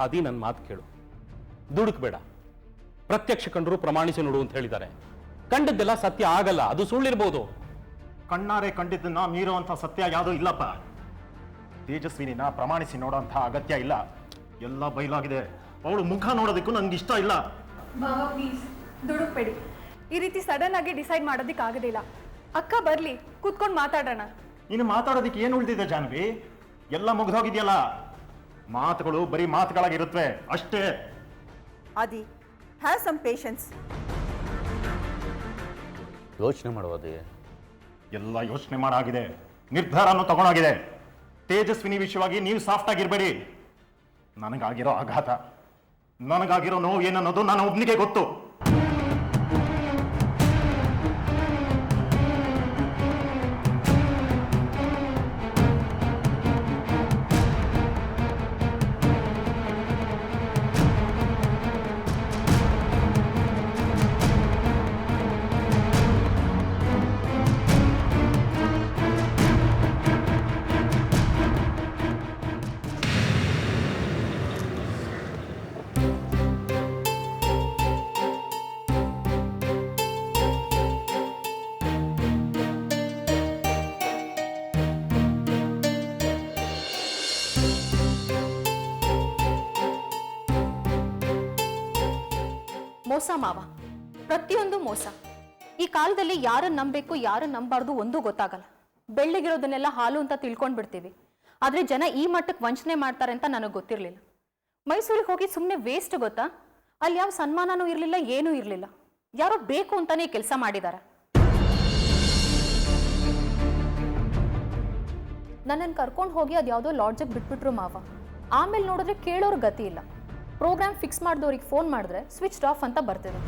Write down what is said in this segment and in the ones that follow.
ಅದಿ ನನ್ನ ಮಾತು ಕೇಳು, ದುಡುಕ್ಬೇಡ. ಪ್ರತ್ಯಕ್ಷ ಕಂಡರೂ ಪ್ರಮಾಣಿಸಿ ನೋಡು ಅಂತ ಹೇಳಿದ್ದಾರೆ. ಕಂಡದ್ದೆಲ್ಲ ಸತ್ಯ ಆಗಲ್ಲ, ಅದು ಸುಳ್ಳಿರ್ಬೋದು. ಕಣ್ಣಾರೆ ಕಂಡಿದ್ದನ್ನ ಮೀರುವಂಥ ಸತ್ಯ ಯಾವುದೂ ಇಲ್ಲಪ್ಪ. ತೇಜಸ್ವಿನಿನ ಪ್ರಮಾಣಿಸಿ ನೋಡೋಂಥ ಅಗತ್ಯ ಇಲ್ಲ. ಎಲ್ಲ ಬಯಲಾಗಿದೆ. ಅವಳು ಮುಖ ನೋಡೋದಕ್ಕೂ ನನಗೆ ಇಷ್ಟ ಇಲ್ಲ. ಬಾಬಾ ಪ್ಲೀಸ್ ದುಡುಕ್ಬೇಡಿ. ಈ ರೀತಿ ಸಡನ್ ಆಗಿ ಡಿಸೈಡ್ ಮಾಡೋದಕ್ಕೆ ಆಗೋದಿಲ್ಲ. ಅಕ್ಕ ಬರ್ಲಿ, ಕೂತ್ಕೊಂಡು ಮಾತಾಡೋಣ. ಇನ್ನು ಮಾತಾಡೋದಕ್ಕೆ ಏನು ಉಳಿದಿದೆ ಜಾನ್ವಿ? ಎಲ್ಲ ಮುಗ್ದೋಗಿದೆಯಲ್ಲ. ಮಾತುಗಳು ಬರೀ ಮಾತುಗಳಾಗಿರುತ್ತವೆ ಅಷ್ಟೇ. ಆದಿ, ಹ್ಯಾವ್ ಸಮ್ ಪೇಷನ್ಸ್. ಯೋಚನೆ ಮಾಡುವುದೇ ಎಲ್ಲ ಯೋಚನೆ ಮಾಡಾಗಿದೆ, ನಿರ್ಧಾರನೂ ತಗೊಂಡಾಗಿದೆ. ತೇಜಸ್ವಿನಿ ವಿಷಯವಾಗಿ ನೀವು ಸಾಫ್ಟ್ ಆಗಿರ್ಬೇಡಿ. ನನಗಾಗಿರೋ ಆಘಾತ, ನನಗಾಗಿರೋ ನೋವು ಏನನ್ನೋದು ನಾನು ಒಬ್ಬನಿಗೆ ಗೊತ್ತು. ಮೋಸ ಮಾವ, ಪ್ರತಿಯೊಂದು ಮೋಸ. ಈ ಕಾಲದಲ್ಲಿ ಯಾರನ್ನ ನಂಬಬೇಕು ಯಾರನ್ನ ನಂಬಾರ್ದು ಒಂದೂ ಗೊತ್ತಾಗಲ್ಲ. ಬೆಳ್ಳಿಗಿರೋದನ್ನೆಲ್ಲ ಹಾಲು ಅಂತ ತಿಳ್ಕೊಂಡ್ ಬಿಡ್ತೀವಿ. ಆದ್ರೆ ಜನ ಈ ಮಟ್ಟಕ್ಕೆ ವಂಚನೆ ಮಾಡ್ತಾರೆ ಅಂತ ನನಗೆ ಗೊತ್ತಿರಲಿಲ್ಲ. ಮೈಸೂರಿಗೆ ಹೋಗಿ ಸುಮ್ಮನೆ ವೇಸ್ಟ್ ಗೊತ್ತಾ? ಅಲ್ಲಿ ಯಾವ ಸನ್ಮಾನನೂ ಇರಲಿಲ್ಲ, ಏನೂ ಇರಲಿಲ್ಲ. ಯಾರೋ ಬೇಕು ಅಂತಾನೆ ಕೆಲಸ ಮಾಡಿದ್ದಾರೆ. ನನ್ನನ್ನು ಕರ್ಕೊಂಡು ಹೋಗಿ ಅದು ಯಾವುದೋ ಲಾಡ್ಜಿಗೆ ಬಿಟ್ಬಿಟ್ರು ಮಾವ. ಆಮೇಲೆ ನೋಡಿದ್ರೆ ಕೇಳೋರು ಗತಿ ಇಲ್ಲ. ಪ್ರೋಗ್ರಾಮ್ ಫಿಕ್ಸ್ ಮಾಡಿದವ್ರಿಗೆ ಫೋನ್ ಮಾಡಿದ್ರೆ ಸ್ವಿಚ್ ಆಫ್ ಅಂತ ಬರ್ತಿದೆ.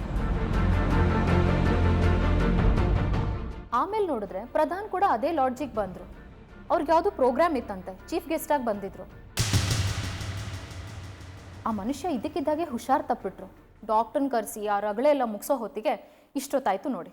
ಆಮೇಲೆ ನೋಡಿದ್ರೆ ಪ್ರಧಾನ್ ಕೂಡ ಅದೇ ಲಾಡ್ಜಿಗೆ ಬಂದರು. ಅವ್ರಿಗೆ ಯಾವುದು ಪ್ರೋಗ್ರಾಮ್ ಇತ್ತಂತೆ, ಚೀಫ್ ಗೆಸ್ಟ್ ಆಗಿ ಬಂದಿದ್ರು. ಆ ಮನುಷ್ಯ ಇದಕ್ಕಿದ್ದಾಗೆ ಹುಷಾರ್ ತಪ್ಪಿಟ್ರು. ಡಾಕ್ಟರ್ನ ಕರೆಸಿ ಆ ರಗಳೆ ಎಲ್ಲ ಮುಗಿಸೋ ಹೊತ್ತಿಗೆ ಇಷ್ಟೊತ್ತಾಯ್ತು ನೋಡಿ.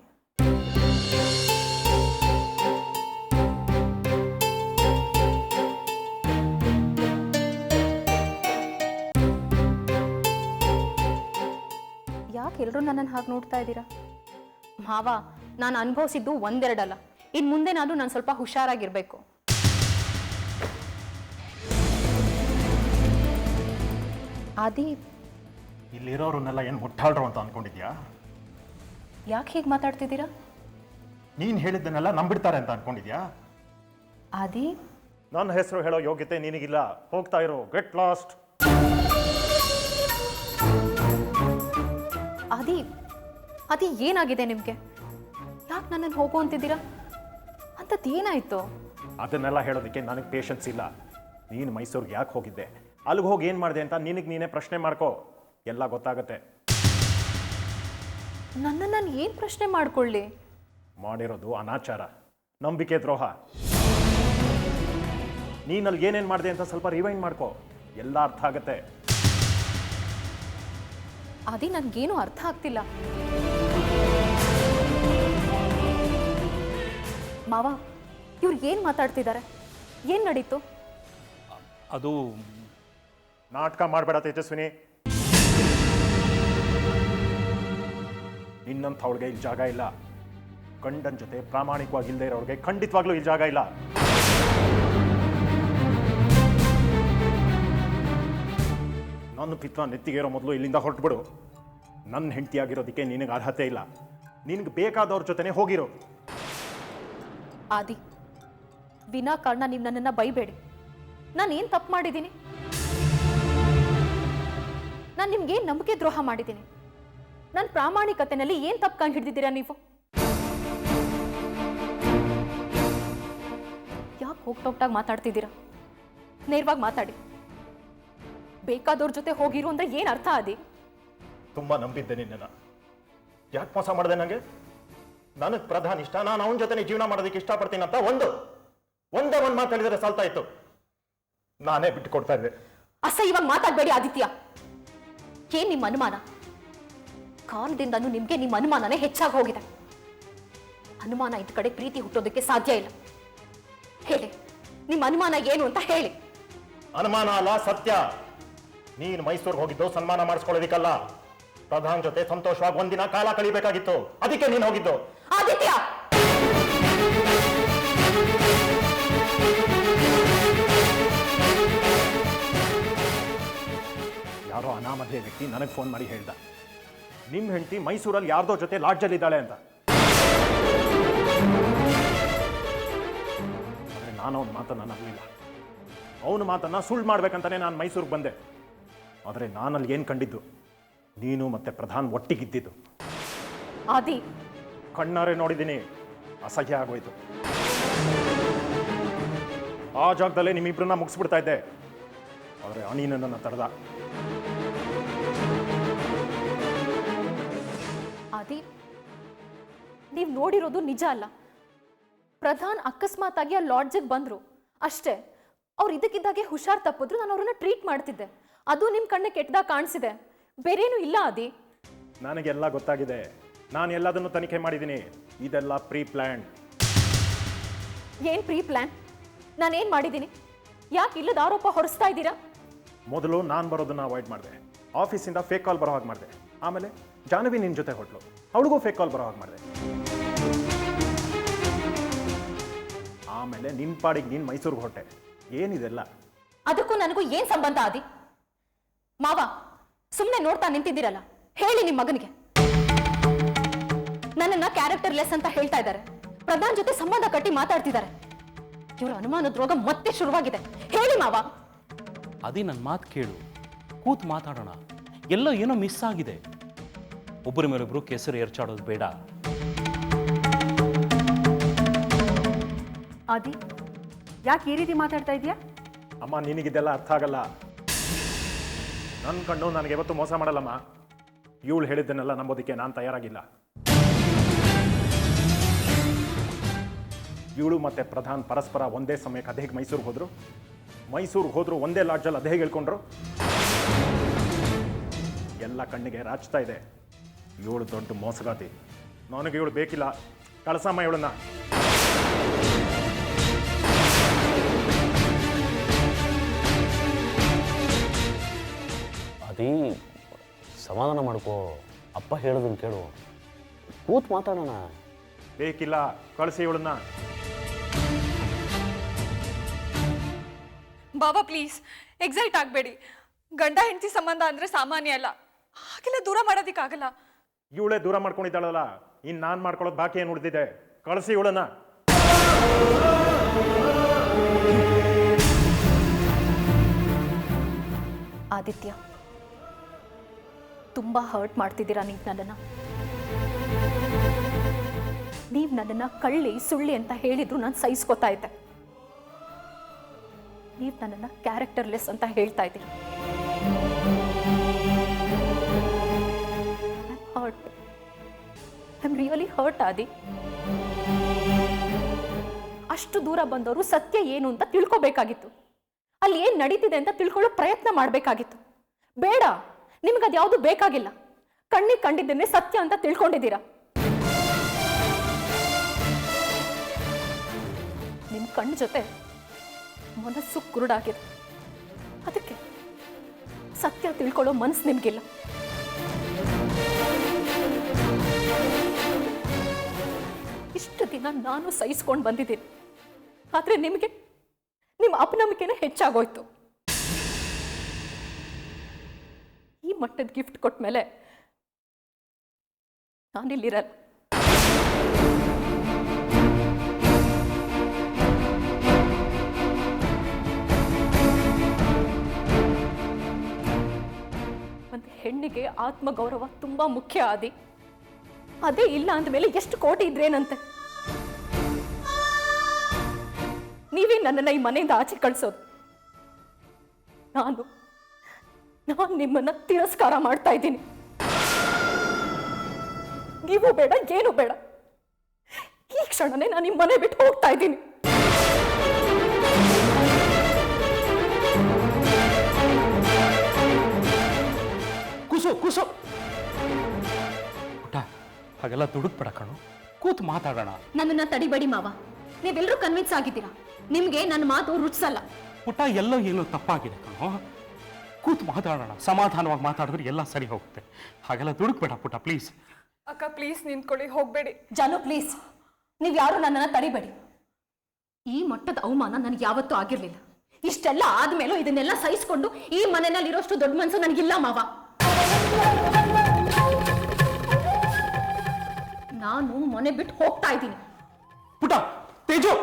ಯಾಕೆ ಎಲ್ಲರೂ ನನ್ನನ್ನು ಹಾಗೆ ನೋಡ್ತಾ ಇದ್ದೀರಾ? ಮಾವ, ನಾನು ಅನುಭವಿಸಿದ್ದು ಒಂದೆರಡಲ್ಲ. ಇನ್ನು ಮುಂದೆ ನಾನು ಸ್ವಲ್ಪ ಹುಷಾರಾಗಿರ್ಬೇಕು. ಆದಿ, ಇಲ್ಲಿರೋರನ್ನೆಲ್ಲ ಏನು ಮುಟ್ಟಾಳ್ರು ಅಂತ ಅನ್ಕೊಂಡಿದ್ಯಾ? ಯಾಕೆ ಹೀಗೆ ಮಾತಾಡ್ತಿದ್ದೀರಾ? ನೀನು ಹೇಳಿದ್ದನ್ನೆಲ್ಲ ನಂಬಿಡ್ತಾರೆ ಅಂತ ಅನ್ಕೊಂಡಿದ್ಯಾ? ಆದಿ, ನನ್ನ ಹೆಸರು ಹೇಳೋ ಯೋಗ್ಯತೆ ನಿನಗಿಲ್ಲ. ಹೋಗ್ತಾ ಇರೋ, ಗೆಟ್ ಲಾಸ್ಟ್. ಆದಿ, ಆದಿ ಏನಾಗಿದೆ ನಿಮಗೆ? ಯಾಕೆ ನನ್ನನ್ನು ಹೋಗು ಅಂತಿದ್ದೀರಾ? ಅಂಥದ್ದು ಏನಾಯಿತು? ಅದನ್ನೆಲ್ಲ ಹೇಳೋದಕ್ಕೆ ನನಗೆ ಪೇಷನ್ಸ್ ಇಲ್ಲ. ನೀನು ಮೈಸೂರಿಗೆ ಯಾಕೆ ಹೋಗಿದ್ದೆ, ಅಲ್ಲಿಗೆ ಹೋಗಿ ಏನು ಮಾಡಿದೆ ಅಂತ ನಿನಗೆ ನೀನೇ ಪ್ರಶ್ನೆ ಮಾಡ್ಕೋ. ಎಲ್ಲ ಗೊತ್ತಾಗತ್ತೆ. ನನ್ನನ್ನು ನಾನು ಏನು ಪ್ರಶ್ನೆ ಮಾಡ್ಕೊಳ್ಳಿ? ಮಾಡಿರೋದು ಅನಾಚಾರ, ನಂಬಿಕೆ ದ್ರೋಹ. ನೀನಲ್ಲಿ ಏನೇನು ಮಾಡಿದೆ ಅಂತ ಸ್ವಲ್ಪ ರಿವೈಂಡ್ ಮಾಡ್ಕೋ, ಎಲ್ಲ ಅರ್ಥ ಆಗತ್ತೆ. ಆದಿ, ನನಗೇನು ಅರ್ಥ ಆಗ್ತಿಲ್ಲ. ಮಾವ, ಇವ್ರು ಏನು ಮಾತಾಡ್ತಿದ್ದಾರೆ? ಏನು ನಡೀತು? ಅದು ನಾಟಕ ಮಾಡಬೇಡ ತೇಜಸ್ವಿನಿ. ನಿನ್ನಂಥವಳಿಗೆ ಇಲ್ಲಿ ಜಾಗ ಇಲ್ಲ. ಗಂಡನ ಜೊತೆ ಪ್ರಾಮಾಣಿಕವಾಗಿ ಇಲ್ಲದೆ ಇರೋರಿಗೆ ಖಂಡಿತವಾಗ್ಲೂ ಇಲ್ಲಿ ಜಾಗ ಇಲ್ಲ. ನನ್ನ ಪಿತ್ತ ನೆತ್ತಿಗೆ ಇರೋ ಮೊದಲು ಇಲ್ಲಿಂದ ಹೊರಟ್ಬಿಡು. ನನ್ನ ಹೆಂಡತಿಯಾಗಿರೋದಕ್ಕೆ ನಿನಗೆ ಅರ್ಹತೆ ಇಲ್ಲ. ನಿನಗೆ ಬೇಕಾದವ್ರ ಜೊತೆನೆ ಹೋಗಿರೋ. ಆದಿ, ವಿನಾಕಾರಣ ನೀವು ನನ್ನನ್ನು ಬೈಬೇಡಿ. ನಾನು ಏನು ತಪ್ಪು ಮಾಡಿದ್ದೀನಿ? ನಾನು ನಿಮ್ಗೇನು ನಂಬಿಕೆ ದ್ರೋಹ ಮಾಡಿದ್ದೀನಿ? ನನ್ನ ಪ್ರಾಮಾಣಿಕತೆನಲ್ಲಿ ಏನು ತಪ್ಪು ಕಂಡು ಹಿಡಿದಿದ್ದೀರಾ ನೀವು? ಯಾಕೆ ಹೋಗ್ಟೋಗ್ಟಾಗಿ ಮಾತಾಡ್ತಿದ್ದೀರಾ? ನೇರವಾಗಿ ಮಾತಾಡಿ. ಬೇಕಾದವ್ರ ಜೊತೆ ಹೋಗಿರು ಅಂದ್ರೆ ಏನು ಅರ್ಥ ಆದಿ? ತುಂಬಾ ನಂಬಿದ್ದೆ ನಿನ್ನ. ಯಾಕೆ ಮೋಸ ಮಾಡಿದೆ ನನಗೆ? ನನಗೆ ಪ್ರಧಾನ ಇಷ್ಟ, ನಾನು ಅವನ ಜೊತೆ ಜೀವನ ಮಾಡೋದಕ್ಕೆ ಇಷ್ಟಪಡ್ತೀನಿ ಅಂತ ಒಂದೇ ಒಂದು ಮಾತು ಹೇಳಿದ್ರೆ ಸಾಲ್ತಾ ಇತ್ತು. ನಾನೇ ಬಿಟ್ಟು ಕೊಡ್ತಾ ಇದ್ದೆ. ಅಸಹ್ಯವಾಗಿ ಮಾತಾಡಬೇಡಿ ಆದಿತ್ಯ. ಏನ್ ನಿಮ್ಮ ಅನುಮಾನ? ಕಾಲದಿಂದನೂ ನಿಮ್ಗೆ ನಿಮ್ಮ ಅನುಮಾನನೇ ಹೆಚ್ಚಾಗಿ ಹೋಗಿದೆ. ಅನುಮಾನ ಇದ್ದ ಕಡೆ ಪ್ರೀತಿ ಹುಟ್ಟೋದಕ್ಕೆ ಸಾಧ್ಯ ಇಲ್ಲ. ಹೇಳಿ, ನಿಮ್ಮ ಅನುಮಾನ ಏನು ಅಂತ ಹೇಳಿ. ಅನುಮಾನ ಅಲ್ಲ, ಸತ್ಯ. ನೀನು ಮೈಸೂರಿಗೆ ಹೋಗಿದ್ದು ಸನ್ಮಾನ ಮಾಡಿಸ್ಕೊಳ್ಳೋದಿಕ್ಕಲ್ಲ, ಪ್ರಧಾನ್ ಜೊತೆ ಸಂತೋಷವಾಗಿ ಒಂದಿನ ಕಾಲ ಕಳಿಬೇಕಾಗಿತ್ತು. ಅದಕ್ಕೆ ನೀನು ಹೋಗಿದ್ದು. ಆದಿತ್ಯ, ಯಾರೋ ಅನಾಮಧೇಯ ವ್ಯಕ್ತಿ ನನಗೆ ಫೋನ್ ಮಾಡಿ ಹೇಳ್ದ, ನಿಮ್ಮ ಹೆಂಡತಿ ಮೈಸೂರಲ್ಲಿ ಯಾರ್ದೋ ಜೊತೆ ಲಾಡ್ಜಲ್ಲಿ ಇದ್ದಾಳೆ ಅಂತ. ಆದರೆ ನಾನು ಅವನ ಮಾತನ್ನ ನಂಬಲಿಲ್ಲ. ಅವನ ಮಾತನ್ನ ಸುಳ್ಳು ಮಾಡ್ಬೇಕಂತಾನೆ ನಾನು ಮೈಸೂರಿಗೆ ಬಂದೆ. ಆದರೆ ನಾನಲ್ಲಿ ಏನು ಕಂಡಿದ್ದು, ನೀನು ಮತ್ತೆ ಪ್ರಧಾನ್ ಒಟ್ಟಿಗಿದ್ದಿದ್ದು. ಆದಿ, ಕಣ್ಣಾರೆ ನೋಡಿದ್ದೀನಿ, ಅಸಹ್ಯ ಆಗೋಯ್ತು. ಆ ಜಾಗದಲ್ಲೇ ನಿಮ್ಮಿಬ್ರನ್ನ ಮುಗಿಸ್ಬಿಡ್ತಾ ಇದ್ದೆ. ಆದರೆ ಅನಿ ನನ್ನನ್ನು ತಡೆದ. ಆದಿ, ನೀವು ನೋಡಿರೋದು ನಿಜ ಅಲ್ಲ. ಪ್ರಧಾನ್ ಅಕಸ್ಮಾತ್ ಆಗಿ ಆ ಲಾಡ್ಜಿಗೆ ಬಂದ್ರು ಅಷ್ಟೇ. ಅವ್ರು ಇದಕ್ಕಿದ್ದಾಗೆ ಹುಷಾರ್ ತಪ್ಪಿದ್ರು, ನಾನು ಅವ್ರನ್ನ ಟ್ರೀಟ್ ಮಾಡ್ತಿದ್ದೆ. ಅದು ನಿಮ್ಮ ಕಣ್ಣೆ ಕೆಟ್ಟದಾಗ ಕಾಣಿಸಿದೆ, ಬೇರೇನೂ ಇಲ್ಲ ಆದಿ. ನನಗೆಲ್ಲ ಗೊತ್ತಾಗಿದೆ. ನಾನು ಎಲ್ಲದನ್ನು ತನಿಖೆ ಮಾಡಿದ್ದೀನಿ. ಇದೆಲ್ಲ ಪ್ರೀ ಪ್ಲ್ಯಾನ್. ಏನ್ ಪ್ರೀ ಪ್ಲಾನ್? ನಾನೇನ್ ಮಾಡಿದ್ದೀನಿ? ಯಾಕೆ ಇಲ್ಲದ ಆರೋಪ ಹೊರಿಸ್ತಾ ಇದ್ದೀರಾ? ಮೊದಲು ನಾನು ಬರೋದನ್ನ ಅವಾಯ್ಡ್ ಮಾಡಿದೆ. ಆಫೀಸಿಂದ ಫೇಕ್ ಕಾಲ್ ಬರೋ ಹಾಗೆ ಮಾಡಿದೆ. ಆಮೇಲೆ ಜಾಹ್ನವಿ ನಿನ್ನ ಜೊತೆ ಹೊಟ್ಲು, ಅವಳಿಗೂ ಫೇಕ್ ಕಾಲ್ ಬರೋ ಹಾಗೆ ಮಾಡಿದೆ. ಆಮೇಲೆ ನಿನ್ನ ಪಾಡಿಗೆ ನೀನು ಮೈಸೂರಿಗೆ ಹೊರಟೆ. ಏನಿದೆಲ್ಲ? ಅದಕ್ಕೂ ನನಗೂ ಏನ್ ಸಂಬಂಧ ಆದಿ? ಮಾವ, ಸುಮ್ಮನೆ ನೋಡ್ತಾ ನಿಂತಿದ್ದೀರಲ್ಲ, ಹೇಳಿ ನಿಮ್ಮ ಮಗನಿಗೆ. ನನ್ನನ್ನ ಕ್ಯಾರೆಕ್ಟರ್ ಲೆಸ್ ಅಂತ ಹೇಳ್ತಾ ಇದ್ದಾರೆ. ಪ್ರಧಾನ್ ಜೊತೆ ಸಂಬಂಧ ಕಟ್ಟಿ ಮಾತಾಡ್ತಿದ್ದಾರೆ. ಇವರ ಅನುಮಾನದ ರೋಗ ಮತ್ತೆ ಶುರುವಾಗಿದೆ. ಹೇಳಿ ಮಾವ. ಅದೇ ನನ್ನ ಮಾತು ಕೇಳು, ಕೂತ್ ಮಾತಾಡೋಣ. ಎಲ್ಲೋ ಏನೋ ಮಿಸ್ ಆಗಿದೆ. ಒಬ್ಬರ ಮೇಲೊಬ್ರು ಕೆಸರು ಏರ್ಚಾಡೋದು ಬೇಡ. ಆದಿ, ಯಾಕೆ ಈ ರೀತಿ ಮಾತಾಡ್ತಾ ಇದೆಯಾ? ಅಮ್ಮ, ನಿನಗಿದೆಲ್ಲ ಅರ್ಥ ಆಗಲ್ಲ. ನನ್ನ ಕಣ್ಣು ನನಗೆ ಯಾವತ್ತೂ ಮೋಸ ಮಾಡಲ್ಲಮ್ಮ. ಇವಳು ಹೇಳಿದ್ದನ್ನೆಲ್ಲ ನಂಬೋದಕ್ಕೆ ನಾನು ತಯಾರಾಗಿಲ್ಲ. ಇವಳು ಮತ್ತೆ ಪ್ರಧಾನ್ ಪರಸ್ಪರ ಒಂದೇ ಸಮಯಕ್ಕೆ ಅದೇಗೆ ಮೈಸೂರಿಗೆ ಹೋದ್ರು ಒಂದೇ ಲಾಡ್ಜಲ್ಲಿ ಅದೇ ಹೇಳ್ಕೊಂಡ್ರು. ಎಲ್ಲ ಕಣ್ಣಿಗೆ ರಾಚ್ತಾ ಇದೆ. ಇವಳು ದೊಡ್ಡ ಮೋಸಗಾತಿ. ನನಗೆ ಇವಳು ಬೇಕಿಲ್ಲ. ಕಳಸಮ್ಮ ಇವಳನ್ನ. ಅದೇ ಸಮಾಧಾನ ಮಾಡ್ಕೋ. ಅಪ್ಪ ಹೇಳೋದನ್ನು ಕೇಳು, ಕೂತ್ ಮಾತಾಡೋಣ. ಬೇಕಿಲ್ಲ, ಕಳಿಸಿ ಇವಳನ್ನ. ಬಾಬಾ ಪ್ಲೀಸ್ ಎಕ್ಸೈಟ್ ಆಗಬೇಡಿ. ಗಂಡ ಹೆಂಡತಿ ಸಂಬಂಧ ಅಂದ್ರೆ ಸಾಮಾನ್ಯ ಅಲ್ಲ, ಹಾಗೆಲ್ಲ ದೂರ ಮಾಡೋದಿಕ್ಕಾಗಲ್ಲ. ಇವಳೇ ದೂರ ಮಾಡ್ಕೊಂಡಿದ್ದಾಳಲ್ಲ, ಇನ್ನು ನಾನು ಮಾಡ್ಕೊಳ್ಳೋದು ಬಾಕಿ ಏನು ಉಳಿದಿದೆ? ಕಳಿಸಿ ಇವಳನ್ನ. ಆದಿತ್ಯ, ತುಂಬಾ ಹರ್ಟ್ ಮಾಡ್ತಿದ್ದೀರಾ ನೀವು ನನ್ನನ್ನ ಕಳ್ಳಿ ಸುಳ್ಳಿ ಅಂತ ಹೇಳಿದ್ರು ನಾನು ಸಹಿಸ್ಕೊತಾ ಇದ್ದೆ. ನೀವು ನನ್ನನ್ನ ಕ್ಯಾರೆಕ್ಟರ್ಲೆಸ್ ಅಂತ ಹೇಳ್ತಾ ಇದ್ದೀರಾ. ಐ ರಿಯಲಿ ಹರ್ಟ್ ಆದಿ. ಅಷ್ಟು ದೂರ ಬಂದವರು ಸತ್ಯ ಏನು ಅಂತ ತಿಳ್ಕೊಬೇಕಾಗಿತ್ತು. ಅಲ್ಲಿ ಏನ್ ನಡೀತಿದೆ ಅಂತ ತಿಳ್ಕೊಳ್ಳೋ ಪ್ರಯತ್ನ ಮಾಡಬೇಕಾಗಿತ್ತು. ಬೇಡ, ನಿಮ್ಗದು ಯಾವುದು ಬೇಕಾಗಿಲ್ಲ. ಕಣ್ಣಿಗೆ ಕಂಡಿದ್ದೇನೆ ಸತ್ಯ ಅಂತ ತಿಳ್ಕೊಂಡಿದ್ದೀರಾ. ನಿಮ್ ಕಣ್ಣು ಜೊತೆ ಮನಸ್ಸು ಕುರುಡಾಗಿದೆ. ಅದಕ್ಕೆ ಸತ್ಯ ತಿಳ್ಕೊಳ್ಳೋ ಮನಸ್ಸು ನಿಮ್ಗಿಲ್ಲ. ಇಷ್ಟು ದಿನ ನಾನು ಸಹಿಸ್ಕೊಂಡು ಬಂದಿದ್ದೀನಿ. ಆದ್ರೆ ನಿಮಗೆ ನಿಮ್ಮ ಅಪನಂಬಿಕೆನೇ ಹೆಚ್ಚಾಗೋಯ್ತು. ಈ ಮಟ್ಟದ ಗಿಫ್ಟ್ ಕೊಟ್ಟ ಮೇಲೆ ನಾನಿಲ್ಲಿರಲ್ಲ. ಒಂದು ಹೆಣ್ಣಿಗೆ ಆತ್ಮಗೌರವ ತುಂಬಾ ಮುಖ್ಯ ಆದಿ. ಅದೇ ಇಲ್ಲ ಅಂದಮೇಲೆ ಎಷ್ಟು ಕೋಟಿ ಇದ್ರೇನಂತೆ. ನೀವೇ ನನ್ನನ್ನ ಈ ಮನೆಯಿಂದ ಆಚೆ ಕಳಿಸೋದು. ನಾನು ನಿಮ್ಮನ್ನ ತಿರಸ್ಕಾರ ಮಾಡ್ತಾ ಇದ್ದೀನಿ. ನೀವು ಬೇಡ, ಏನು ಬೇಡ. ಈ ಕ್ಷಣನೇ ನಾನು ಈ ಮನೆ ಬಿಟ್ಟು ಹೋಗ್ತಾ ಇದ್ದೀನಿ. ಕುಸು ಪುಟ್ಟ, ಹಾಗೆಲ್ಲ ದುಡುಕ್ಬೇಡ ಕಣು. ಕೂತ್ ಮಾತಾಡೋಣ. ನನ್ನನ್ನ ತಡಿಬೇಡಿ ಮಾವ. ನೀವೆಲ್ಲರೂ ಕನ್ವಿನ್ಸ್ ಆಗಿದ್ದೀರಾ. ನಿಮ್ಗೆ ನನ್ನ ಮಾತು ರುಚಿಸಲ್ಲ. ಪುಟ್ಟ, ಎಲ್ಲೋ ಏನೋ ತಪ್ಪಾಗಿದೆ ಕಣೋ. ಕೂತು ಮಾತಾಡೋಣ, ಸಮಾಧಾನವಾಗಿ ಮಾತಾಡಿದ್ರೆ ಎಲ್ಲ ಸರಿ ಹೋಗುತ್ತೆ. ಹಾಗೆಲ್ಲ ದುಡುಕ್ಬೇಡ ಪುಟ್ಟ, ಪ್ಲೀಸ್. ಅಕ್ಕ ಪ್ಲೀಸ್ ನಿಂತ್ಕೊಳ್ಳಿ, ಹೋಗಬೇಡಿ. ಜಾನು ಪ್ಲೀಸ್, ನೀವು ಯಾರು ನನ್ನನ್ನು ತಡಿಬೇಡಿ. ಈ ಮಟ್ಟದ ಅವಮಾನ ನನಗೆ ಯಾವತ್ತೂ ಆಗಿರ್ಲಿಲ್ಲ. ಇಷ್ಟೆಲ್ಲ ಆದ್ಮೇಲೂ ಇದನ್ನೆಲ್ಲ ಸಹಿಸ್ಕೊಂಡು ಈ ಮನೆಯಲ್ಲಿ ಇರೋಷ್ಟು ದೊಡ್ಡ ಮನಸ್ಸು ನನಗಿಲ್ಲ ಮಾವ. ನಾನು ಮನೆ ಬಿಟ್ಟು ಹೋಗ್ತಾ ಇದ್ದೀನಿ. ಪುಟ್ಟ, ತೇಜು,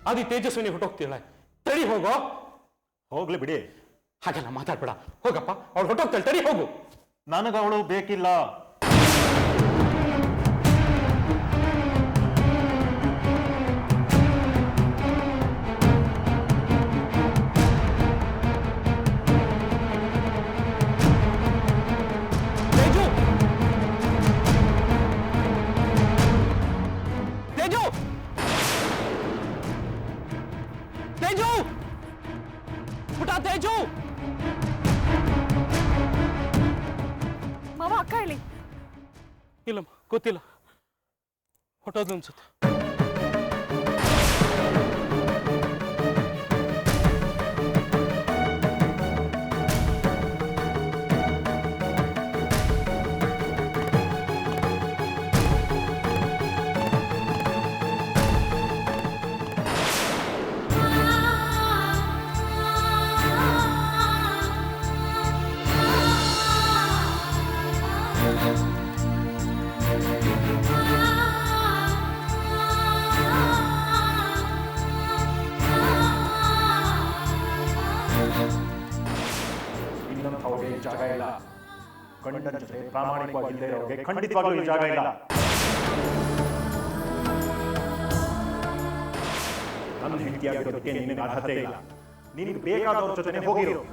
ಆದಿ ತೇಜಸ್ವಿನಿ ಹೊಟ್ಟೋಗ್ತೀಳೆ, ತಡಿ ಹೋಗೋ. ಹೋಗ್ಲಿ ಬಿಡಿ. ಹಾಗೆಲ್ಲ ಮಾತಾಡ್ಬೇಡ, ಹೋಗಪ್ಪ, ಅವಳು ಹೊಟ್ಟೋಗ್ತಾಳೆ, ತಡಿ ಹೋಗು. ನನಗವಳು ಬೇಕಿಲ್ಲ. ತೇಜು, ತೇಜು, ತೇಜು, ಪುಟ ತೇಜು. ಮಾವ, ಅಕ್ಕ ಹೇಳಿ. ಇಲ್ಲಮ್ಮ, ಗೊತ್ತಿಲ್ಲ, ಹೊಟ್ಟೋದ್ಲು ಅನ್ಸುತ್ತೆ. ಇನ್ನಂಥವ್ರಿಗೆ ಈ ಜಾಗ ಇಲ್ಲ. ಗಂಡನ ಜೊತೆ ಪ್ರಾಮಾಣಿಕವಾಗಿಲ್ಲದೆ ಇರೋರಿಗೆ ಖಂಡಿತವಾಗ್ಲೂ ಈ ಜಾಗ ಇಲ್ಲ. ನನ್ನ ಹೆಂಡತಿಯಾಗಿರೋದಕ್ಕೆ ನಿನಗೆ ಅರ್ಹತೆ ಇಲ್ಲ. ನಿನಗೆ ಬೇಕಾದವ್ರ ಜೊತೆ ಹೋಗಿರು.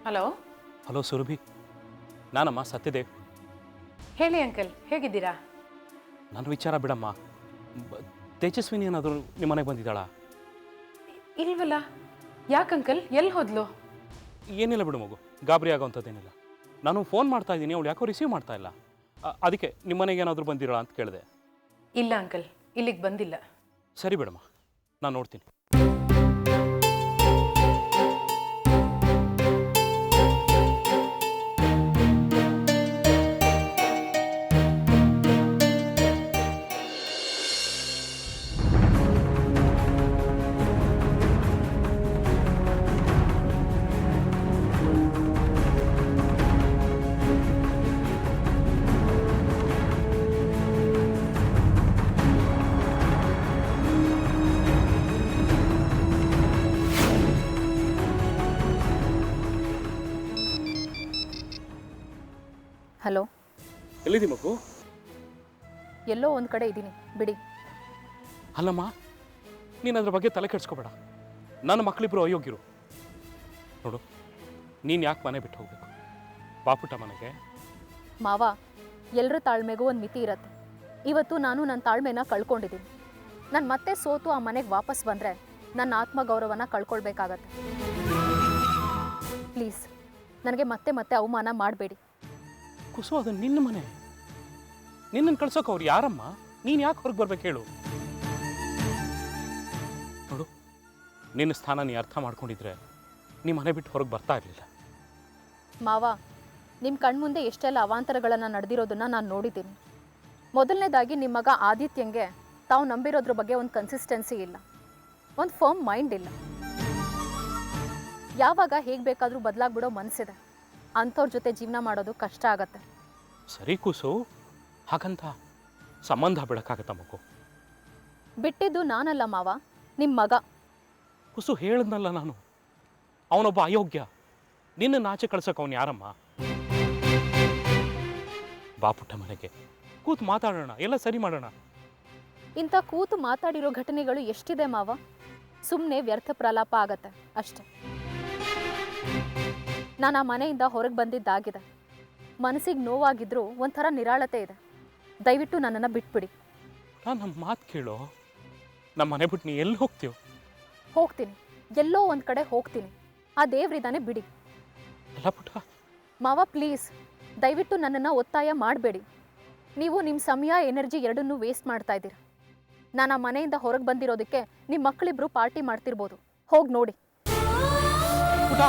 ಹಲೋ, ಹಲೋ ಸುರಭಿ, ನಾನಮ್ಮ ಸತ್ಯದೇವ್. ಹೇಳಿ ಅಂಕಲ್, ಹೇಗಿದ್ದೀರಾ? ನನ್ನ ವಿಚಾರ ಬಿಡಮ್ಮ. ತೇಜಸ್ವಿನಿ ಏನಾದರೂ ನಿಮ್ಮ ಮನೆಗೆ ಬಂದಿದ್ದಾಳಾ? ಇಲ್ವಲ್ಲ. ಯಾಕಂಕಲ್, ಎಲ್ಲಿ ಹೋದ್ಲು? ಏನಿಲ್ಲ ಬಿಡು ಮಗು, ಗಾಬರಿ ಆಗೋವಂಥದ್ದೇನಿಲ್ಲ. ನಾನು ಫೋನ್ ಮಾಡ್ತಾ ಇದ್ದೀನಿ, ಅವಳು ಯಾಕೋ ರಿಸೀವ್ ಮಾಡ್ತಾ ಇಲ್ಲ. ಅದಕ್ಕೆ ನಿಮ್ಮ ಮನೆಗೆ ಏನಾದರೂ ಬಂದಿರೋಳ ಅಂತ ಕೇಳಿದೆ. ಇಲ್ಲ ಅಂಕಲ್, ಇಲ್ಲಿಗೆ ಬಂದಿಲ್ಲ. ಸರಿ ಬಿಡಮ್ಮ, ನಾನು ನೋಡ್ತೀನಿ. ಹಲೋ, ಎಲ್ಲಿದ್ದೀ ಮಗು? ಎಲ್ಲೋ ಒಂದು ಕಡೆ ಇದ್ದೀನಿ, ಬಿಡಿ. ಅಲ್ಲಮ್ಮ, ನೀನು ಅದ್ರ ಬಗ್ಗೆ ತಲೆ ಕೆಡಿಸ್ಕೋಬೇಡ. ನನ್ನ ಮಕ್ಕಳಿಬ್ರು ಅಯೋಗ್ಯರು. ನೋಡು, ನೀನು ಯಾಕೆ ಮನೆ ಬಿಟ್ಟು ಹೋಗ್ಬೇಕು? ಬಾಪುಟ ಮನೆಗೆ. ಮಾವ, ಎಲ್ಲರ ತಾಳ್ಮೆಗೂ ಒಂದು ಮಿತಿ ಇರತ್ತೆ. ಇವತ್ತು ನಾನು ನನ್ನ ತಾಳ್ಮೆನ ಕಳ್ಕೊಂಡಿದ್ದೀನಿ. ನಾನು ಮತ್ತೆ ಸೋತು ಆ ಮನೆಗೆ ವಾಪಸ್ ಬಂದರೆ ನನ್ನ ಆತ್ಮಗೌರವನ ಕಳ್ಕೊಳ್ಬೇಕಾಗತ್ತೆ. ಪ್ಲೀಸ್, ನನಗೆ ಮತ್ತೆ ಮತ್ತೆ ಅವಮಾನ ಮಾಡಬೇಡಿ. ಕುಸು, ಅದು ನಿನ್ನ ಮನೆ. ನಿನ್ನನ್ನು ಕಳ್ಸೋಕೆ ಅವ್ರು ಯಾರಮ್ಮ? ನೀನು ಯಾಕೆ ಹೊರಗೆ ಬರ್ಬೇಕು ಹೇಳು? ನೋಡು, ನಿನ್ನ ಸ್ಥಾನ ನೀ ಅರ್ಥ ಮಾಡ್ಕೊಂಡಿದ್ರೆ ನೀ ಮನೆ ಬಿಟ್ಟು ಹೊರಗೆ ಬರ್ತಾ ಇರಲಿಲ್ಲ. ಮಾವ, ನಿಮ್ಮ ಕಣ್ಮುಂದೆ ಎಷ್ಟೆಲ್ಲ ಅವಾಂತರಗಳನ್ನು ನಡೆದಿರೋದನ್ನು ನಾನು ನೋಡಿದ್ದೀನಿ. ಮೊದಲನೇದಾಗಿ ನಿಮ್ಮ ಮಗ ಆದಿತ್ಯಂಗೆ ತಾವು ನಂಬಿರೋದ್ರ ಬಗ್ಗೆ ಒಂದು ಕನ್ಸಿಸ್ಟೆನ್ಸಿ ಇಲ್ಲ, ಒಂದು ಫರ್ಮ್ ಮೈಂಡ್ ಇಲ್ಲ. ಯಾವಾಗ ಹೇಗೆ ಬೇಕಾದರೂ ಬದಲಾಗ್ಬಿಡೋ ಮನಸ್ಸಿದೆ. ಅಂಥವ್ರ ಜೊತೆ ಜೀವನ ಮಾಡೋದು ಕಷ್ಟ ಆಗತ್ತೆ. ಸರಿ ಕುಸು, ಹಾಗಂತ ಸಂಬಂಧ ಬಿಡಕ್ಕಾಗತ್ತ ಮಗು? ಬಿಟ್ಟಿದ್ದು ನಾನಲ್ಲ ಮಾವ, ನಿಮ್ಮ ಮಗ. ಕುಸು, ಹೇಳಿದ್ನಲ್ಲ ನಾನು, ಅವನೊಬ್ಬ ಅಯೋಗ್ಯ. ನಿನ್ನ ಆಚೆ ಕಳ್ಸೋಕೆ ಅವನು ಯಾರಮ್ಮ? ಬಾಪುಟ್ಟ ಮನೆಗೆ ಕೂತು ಮಾತಾಡೋಣ, ಎಲ್ಲ ಸರಿ ಮಾಡೋಣ. ಇಂಥ ಕೂತು ಮಾತಾಡಿರೋ ಘಟನೆಗಳು ಎಷ್ಟಿದೆ ಮಾವ. ಸುಮ್ಮನೆ ವ್ಯರ್ಥ ಪ್ರಲಾಪ ಆಗತ್ತೆ ಅಷ್ಟೆ. ನಾನು ಆ ಮನೆಯಿಂದ ಹೊರಗೆ ಬಂದಿದ್ದಾಗಿದೆ. ಮನಸ್ಸಿಗೆ ನೋವಾಗಿದ್ರೂ ಒಂಥರ ನಿರಾಳತೆ ಇದೆ. ದಯವಿಟ್ಟು ನನ್ನನ್ನು ಬಿಟ್ಬಿಡಿ. ನಮ್ಮ ಮಾತು ಕೇಳೋ. ನಮ್ಮ ಮನೆ ಬಿಟ್ಟು ನೀ ಎಲ್ಲಿ ಹೋಗ್ತೀವ? ಹೋಗ್ತೀನಿ, ಎಲ್ಲೋ ಒಂದು ಕಡೆ ಹೋಗ್ತೀನಿ. ಆ ದೇವ್ರಿದಾನೆ, ಬಿಡಿ. ಎಲ್ಲ ಪುಟ್ಟ ಮಾವ, ಪ್ಲೀಸ್, ದಯವಿಟ್ಟು ನನ್ನನ್ನು ಒತ್ತಾಯ ಮಾಡಬೇಡಿ. ನೀವು ನಿಮ್ಮ ಸಮಯ, ಎನರ್ಜಿ ಎರಡನ್ನೂ ವೇಸ್ಟ್ ಮಾಡ್ತಾ ಇದ್ದೀರಾ. ನಾನು ಆ ಮನೆಯಿಂದ ಹೊರಗೆ ಬಂದಿರೋದಕ್ಕೆ ನಿಮ್ಮ ಮಕ್ಕಳಿಬ್ರು ಪಾರ್ಟಿ ಮಾಡ್ತಿರ್ಬೋದು. ಹೋಗಿ ನೋಡಿ. ಪುಟ್ಟ